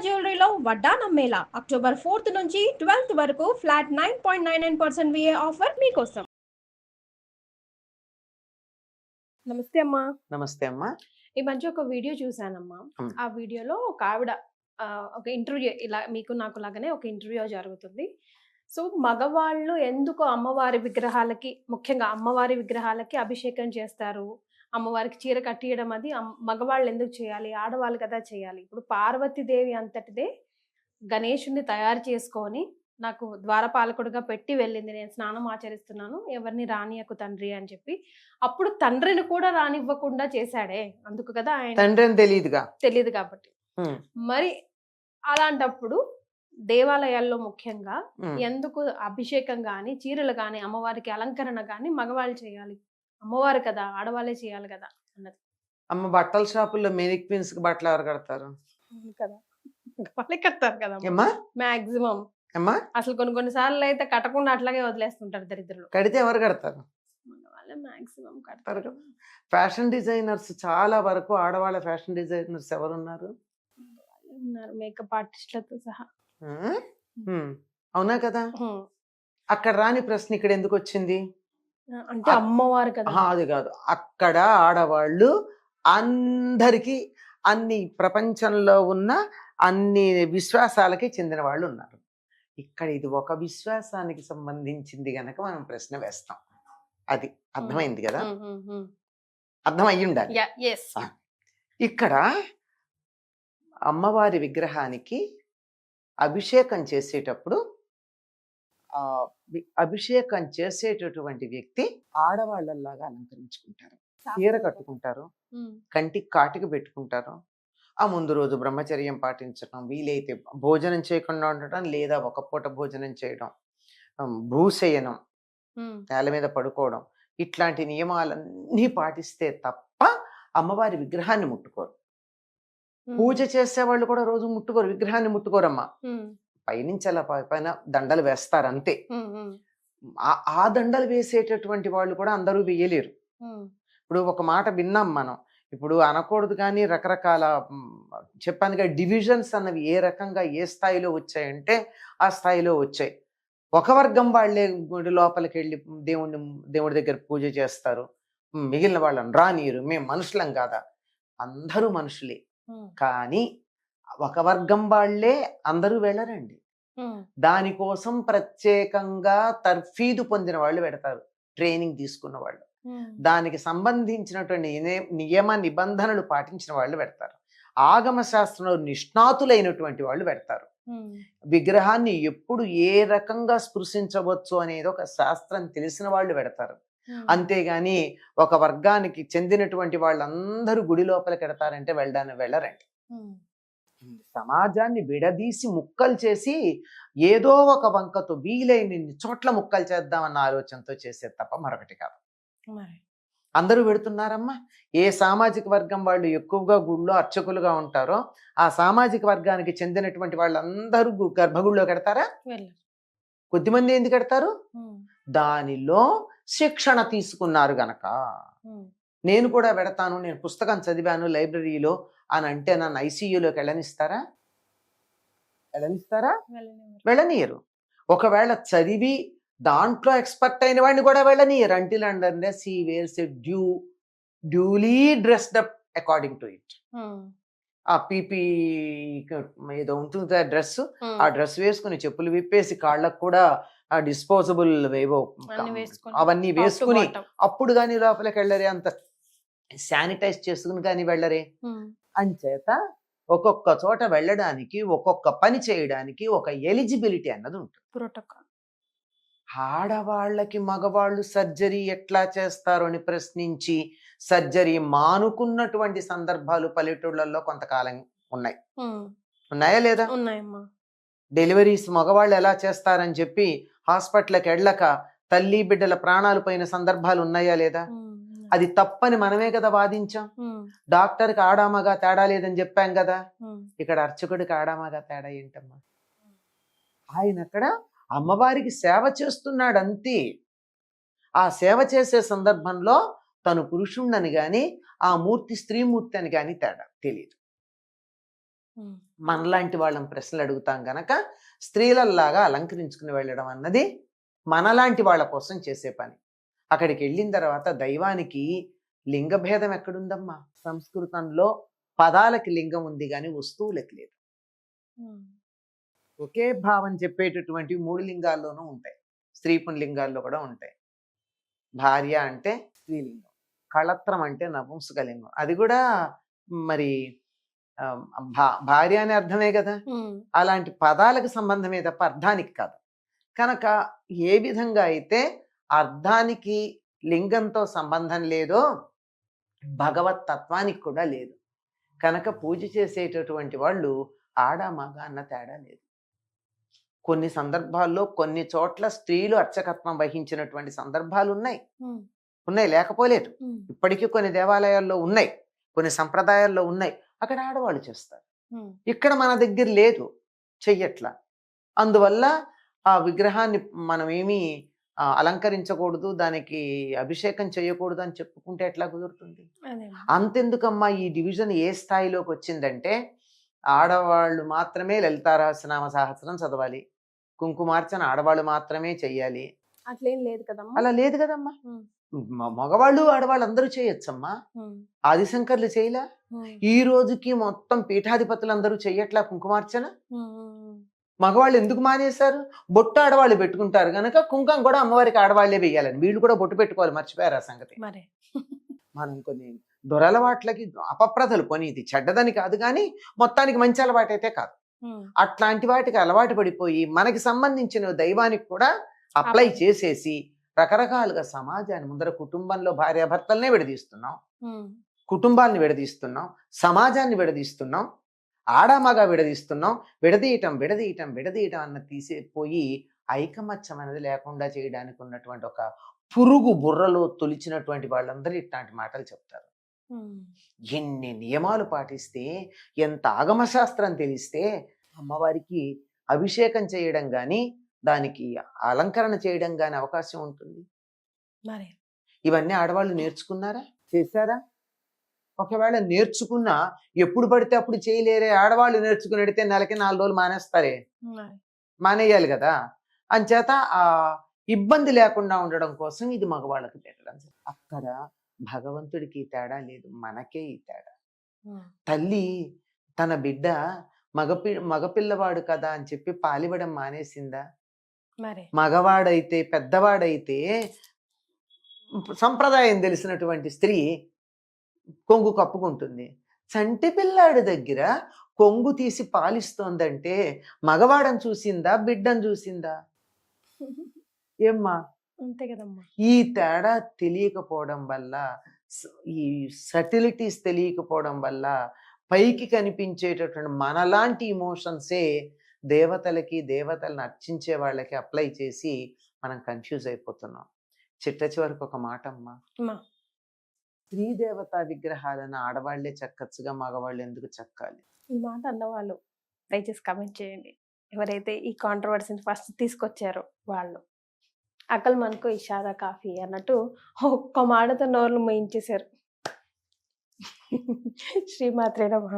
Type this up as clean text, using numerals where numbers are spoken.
జ్యువెలరీలో వడ్డానం Mela October 4th నుంచి 12th వరకు ఫ్లాట్ 9.99% విఏ ఆఫర్ మీకోసం. నమస్తే అమ్మా. నమస్తే అమ్మా. ఈ మధ్య ఒక వీడియో చూసానమ్మా. ఆ వీడియోలో ఒక ఆవిడ ఒక ఇంటర్వ్యూ, ఇలా మీకు నాకు లాగానే ఒక ఇంటర్వ్యూ జరుగుతుంది. సో మగవాళ్ళు ఎందుకు అమ్మవారి విగ్రహాలకి, ముఖ్యంగా అమ్మవారి విగ్రహాలకి అభిషేకం చేస్తారు, అమ్మవారికి చీర కట్టియడం అది మగవాళ్ళు ఎందుకు చేయాలి, ఆడవాళ్ళు కదా చేయాలి. ఇప్పుడు పార్వతీదేవి అంతటిదే గణేషుని తయారు చేసుకొని నాకు ద్వారపాలకుడుగా పెట్టి వెళ్ళింది, నేను స్నానం ఆచరిస్తున్నాను, ఎవరిని రానియకు తండ్రి అని చెప్పి. అప్పుడు తండ్రిని కూడా రానివ్వకుండా చేశాడే, అందుకు కదా ఆయన తండ్రిని తెలియదు కాబట్టి. మరి అలాంటప్పుడు దేవాలయాల్లో ముఖ్యంగా ఎందుకు అభిషేకం గాని, చీరలు గాని, అమ్మవారికి అలంకరణ గాని మగవాళ్ళు చేయాలి, అమ్మవారు కదా ఆడవాళ్ళే చేయాలి కదా అన్నది. అమ్మ బట్టల షాపుల్లో మెనిక్విన్స్ కి బట్టలు ఎవరు కడతారు కదా, వాళ్ళే కడతారు కదా మాక్సిమం. అసలు కొన్ని సార్లు అయితే కట్టకుండా అట్లాగే వదిలేస్తుంటారు దరిద్రులు. కడితే ఎవరు కడతారు? వాళ్ళే మాక్సిమం కడతారు కదా. ఫ్యాషన్ డిజైనర్స్ చాలా వరకు ఆడవాళ్ళ ఫ్యాషన్ డిజైనర్స్ ఎవరున్నారు? మేకప్ ఆర్టిస్టులతో సహా. అవునా కదా. అక్కడ రాని ప్రశ్న ఇక్కడ ఎందుకు వచ్చింది అంటే అమ్మవారు కదా. అది కాదు, అక్కడ ఆడవాళ్ళు అందరికీ అన్ని ప్రపంచంలో ఉన్న అన్ని విశ్వాసాలకి చెందిన వాళ్ళు ఉన్నారు. ఇక్కడ ఇది ఒక విశ్వాసానికి సంబంధించింది గనక మనం ప్రశ్న వేస్తాం. అది అర్థమైంది కదా, అర్థం అయ్యి ఉండాలి. ఇక్కడ అమ్మవారి విగ్రహానికి అభిషేకం చేసేటప్పుడు అభిషేకం చేసేటటువంటి వ్యక్తి ఆడవాళ్ళలాగా అలంకరించుకుంటారు, చీర కట్టుకుంటారు, కంటికి కాటికి పెట్టుకుంటారు. ఆ ముందు రోజు బ్రహ్మచర్యం పాటించడం, వీలైతే భోజనం చేయకుండా ఉండటం, లేదా ఒక పూట భోజనం చేయడం, భూశయనం, నేల మీద పడుకోవడం, ఇట్లాంటి నియమాలన్నీ పాటిస్తే తప్ప అమ్మవారి విగ్రహాన్ని ముట్టుకోరు. పూజ చేసేవాళ్ళు కూడా రోజు ముట్టుకోరు, విగ్రహాన్ని ముట్టుకోరమ్మా. పైనుంచి అలా పైన దండలు వేస్తారు అంతే. ఆ దండలు వేసేటటువంటి వాళ్ళు కూడా అందరూ వేయలేరు. ఇప్పుడు ఒక మాట విన్నాం మనం, ఇప్పుడు అనకూడదు కానీ రకరకాల చెప్పాను కదా, డివిజన్స్ అన్నవి ఏ రకంగా ఏ స్థాయిలో వచ్చాయంటే ఆ స్థాయిలో వచ్చాయి. ఒక వర్గం వాళ్ళే గుడి లోపలికి వెళ్ళి దేవుడి దగ్గర పూజ చేస్తారు, మిగిలిన వాళ్ళని రానియరు, మేము మనుషులం కాదా? అందరూ మనుషులే, కానీ ఒక వర్గం వాళ్ళే అందరూ వెళ్ళరండి. దానికోసం ప్రత్యేకంగా తర్ఫీదు పొందిన వాళ్ళు పెడతారు, ట్రైనింగ్ తీసుకున్న వాళ్ళు, దానికి సంబంధించినటువంటి నియమ నిబంధనలు పాటించిన వాళ్ళు పెడతారు, ఆగమ శాస్త్రంలో నిష్ణాతులైనటువంటి వాళ్ళు పెడతారు. విగ్రహాన్ని ఎప్పుడు ఏ రకంగా స్పృశించవచ్చు అనేది ఒక శాస్త్రం తెలిసిన వాళ్ళు పెడతారు. అంతేగాని ఒక వర్గానికి చెందినటువంటి వాళ్ళందరూ గుడి లోపలికి పెడతారంటే వెళ్ళరండి. సమాజాన్ని విడదీసి ముక్కలు చేసి ఏదో ఒక వంకతో వీలైన చోట్ల ముక్కలు చేద్దామన్న ఆలోచనతో చేసే తప్ప మరొకటి కాదు. అందరూ పెడుతున్నారమ్మా. ఏ సామాజిక వర్గం వాళ్ళు ఎక్కువగా గుళ్ళో అర్చకులుగా ఉంటారో ఆ సామాజిక వర్గానికి చెందినటువంటి వాళ్ళందరూ గర్భగుడిలో కడతారా? కొద్దిమంది ఎందుకు కడతారు? దానిలో శిక్షణ తీసుకున్నారు గనక. నేను కూడా పెడతాను, నేను పుస్తకం చదివాను లైబ్రరీలో అని అంటే నన్ను ఐసీయూలోకి వెళ్ళనిస్తారా? వెళ్ళనియరు. ఒకవేళ చదివి దాంట్లో ఎక్స్పర్ట్ అయిన వాడిని కూడా వెళ్ళనియరు. Until and unless he wears a duly dressed up according to it. ఆ పీపీ ఏదో ఉంటుంది ఆ డ్రెస్, ఆ డ్రెస్ వేసుకుని చెప్పులు విప్పేసి కాళ్ళకు కూడా ఆ డిస్పోజబుల్ ఏవో అవన్నీ వేసుకుని అప్పుడు కానీ లోపలికి వెళ్ళరే, అంత శానిటైజ్ చేసుకుని కానీ వెళ్ళరే. అంచేత ఒక్కొక్క చోట వెళ్ళడానికి, ఒక్కొక్క పని చేయడానికి ఒక ఎలిజిబిలిటీ అన్నది ఉంటుంది, ప్రోటోకాల్. ఆడవాళ్ళకి మగవాళ్ళు సర్జరీ ఎట్లా చేస్తారు అని ప్రశ్నించి సర్జరీ మానుకున్నటువంటి సందర్భాలు పల్లెటూళ్ళల్లో కొంతకాలం ఉన్నాయా లేదా? డెలివరీస్ మగవాళ్ళు ఎలా చేస్తారని చెప్పి హాస్పిటల్కి వెళ్ళక తల్లి బిడ్డల ప్రాణాలు పోయిన సందర్భాలు ఉన్నాయా లేదా? అది తప్పని మనమే కదా వాదించాం. డాక్టర్కి ఆడామగా తేడా లేదని చెప్పాం కదా. ఇక్కడ అర్చకుడికి ఆడామగా తేడా ఏంటమ్మా? ఆయన అక్కడ అమ్మవారికి సేవ చేస్తున్నాడు అంతే. ఆ సేవ చేసే సందర్భంలో తను పురుషుణ్ణని గాని ఆ మూర్తి స్త్రీమూర్తి అని గాని తేడా తెలియదు. మనలాంటి వాళ్ళని ప్రశ్నలు అడుగుతాం గనక స్త్రీలలాగా అలంకరించుకుని వెళ్ళడం అన్నది మనలాంటి వాళ్ళ కోసం చేసే పని. అక్కడికి వెళ్ళిన తర్వాత దైవానికి లింగభేదం ఎక్కడుందమ్మా? సంస్కృతంలో పదాలకి లింగం ఉంది కానీ వస్తువులకి లేదు. ఒకే భావం చెప్పేటటువంటి 3 లింగాల్లోనూ ఉంటాయి. స్త్రీ పుంలింగాల్లో కూడా ఉంటాయి. భార్య అంటే స్త్రీలింగం, కళత్రం అంటే నపుంసకలింగం. అది కూడా మరి భార్య అనే అర్థమే కదా. అలాంటి పదాలకు సంబంధమే తప్ప అర్థానికి కాదు. కనుక ఏ విధంగా అయితే అర్థానికి లింగంతో సంబంధం లేదో భగవత్ తత్వానికి కూడా లేదు. కనుక పూజ చేసేటటువంటి వాళ్ళు ఆడ మగ అన్న తేడా లేదు. కొన్ని సందర్భాల్లో కొన్ని చోట్ల స్త్రీలు అర్చకత్వం వహించినటువంటి సందర్భాలు ఉన్నాయి, లేకపోలేదు. ఇప్పటికీ కొన్ని దేవాలయాల్లో ఉన్నాయి, కొన్ని సంప్రదాయాల్లో ఉన్నాయి. అక్కడ ఆడవాళ్ళు చేస్తారు. ఇక్కడ మన దగ్గర లేదు, చెయ్యట్లా. అందువల్ల ఆ విగ్రహాన్ని మనం ఏమీ అలంకరించకూడదు, దానికి అభిషేకం చేయకూడదు అని చెప్పుకుంటే ఎట్లా కుదురుతుంది? అంతెందుకమ్మా, ఈ డివిజన్ ఏ స్థాయిలోకి వచ్చిందంటే ఆడవాళ్ళు మాత్రమే లలితారహస్యనామ సహస్రం చదవాలి, కుంకుమార్చన ఆడవాళ్ళు మాత్రమే చెయ్యాలి. అట్లేం లేదు కదమ్మా. అలా లేదు కదమ్మా. మగవాళ్ళు ఆడవాళ్ళు అందరూ చేయొచ్చమ్మా. ఆదిశంకర్లు చేయలా? ఈ రోజుకి మొత్తం పీఠాధిపతులందరూ చెయ్యట్లా కుంకుమార్చన? మగవాళ్ళు ఎందుకు మానేశారు? బొట్టు ఆడవాళ్ళు పెట్టుకుంటారు కనుక కుంకం కూడా అమ్మవారికి ఆడవాళ్లే వేయాలని వీళ్ళు కూడా బొట్టు పెట్టుకోవాలి. మర్చిపోయారు ఆ సంగతి. మనం కొన్ని దురలవాట్లకి అపప్రదలు, కొని ఇది చెడ్డదని కాదు కానీ మొత్తానికి మంచి అలవాటు అయితే కాదు. అట్లాంటి వాటికి అలవాటు పడిపోయి మనకి సంబంధించిన దైవానికి కూడా అప్లై చేసేసి రకరకాలుగా సమాజాన్ని ముందర కుటుంబంలో భార్యాభర్తలనే విడదీస్తున్నాం, కుటుంబాన్ని విడదీస్తున్నాం, సమాజాన్ని విడదీస్తున్నాం, ఆడామగా విడదీస్తున్నాం. విడదీయటం అన్న తీసేపోయి ఐకమత్యం అనేది లేకుండా చేయడానికి ఉన్నటువంటి ఒక పురుగు బుర్రలో తొలిచినటువంటి వాళ్ళందరూ ఇట్లాంటి మాటలు చెప్తారు. ఎన్ని నియమాలు పాటిస్తే, ఎంత ఆగమశాస్త్రం తెలిస్తే అమ్మవారికి అభిషేకం చేయడం కానీ దానికి అలంకరణ చేయడం కానీ అవకాశం ఉంటుంది. ఇవన్నీ ఆడవాళ్ళు నేర్చుకున్నారా? చేశారా? ఒకవేళ నేర్చుకున్నా ఎప్పుడు పడితే అప్పుడు చేయలేరే. ఆడవాళ్ళు నేర్చుకుని పెడితే నెలకి 4 రోజులు మానేస్తారే, మానేయాలి కదా. అంచేత ఆ ఇబ్బంది లేకుండా ఉండడం కోసం ఇది మగవాళ్ళకి పెట్టడం. అక్కడ భగవంతుడికి ఈ తేడా లేదు, మనకే ఈ తేడా. తల్లి తన బిడ్డ మగపిల్లవాడు కదా అని చెప్పి పాలివ్వడం మానేసిందా? మగవాడైతే పెద్దవాడైతే సంప్రదాయం తెలిసినటువంటి స్త్రీ కొంగు కప్పుకుంటుంది. చంటి పిల్లాడి దగ్గర కొంగు తీసి పాలిస్తోందంటే మగవాడని చూసిందా, బిడ్డను చూసిందా? ఏమ్మా? అంతే కదమ్మా. ఈ తేడా తెలియకపోవడం వల్ల, ఈ సటిలిటీస్ తెలియకపోవడం వల్ల పైకి కనిపించేటటువంటి మనలాంటి ఇమోషన్సే దేవతలను అర్చించే వాళ్ళకి అప్లై చేసి మనం కన్ఫ్యూజ్ అయిపోతున్నాం. చిట్ట చివరికి ఒక మాట అమ్మా, స్త్రీ దేవతా విగ్రహాలను ఆడవాళ్లే చెక్కచ్చుగా, మగవాళ్ళు ఎందుకు చెక్కాలి? ఈ మాట అన్నవాళ్ళు దయచేసి కమెంట్ చేయండి. ఎవరైతే ఈ కాంట్రవర్సీని ఫస్ట్ తీసుకొచ్చారో వాళ్ళు. అకల్ మనకు ఇషారా కాఫీ అన్నట్టు ఒక్క మాటతో నోర్లు మోయించేశారు. శ్రీమాత్రే నమః.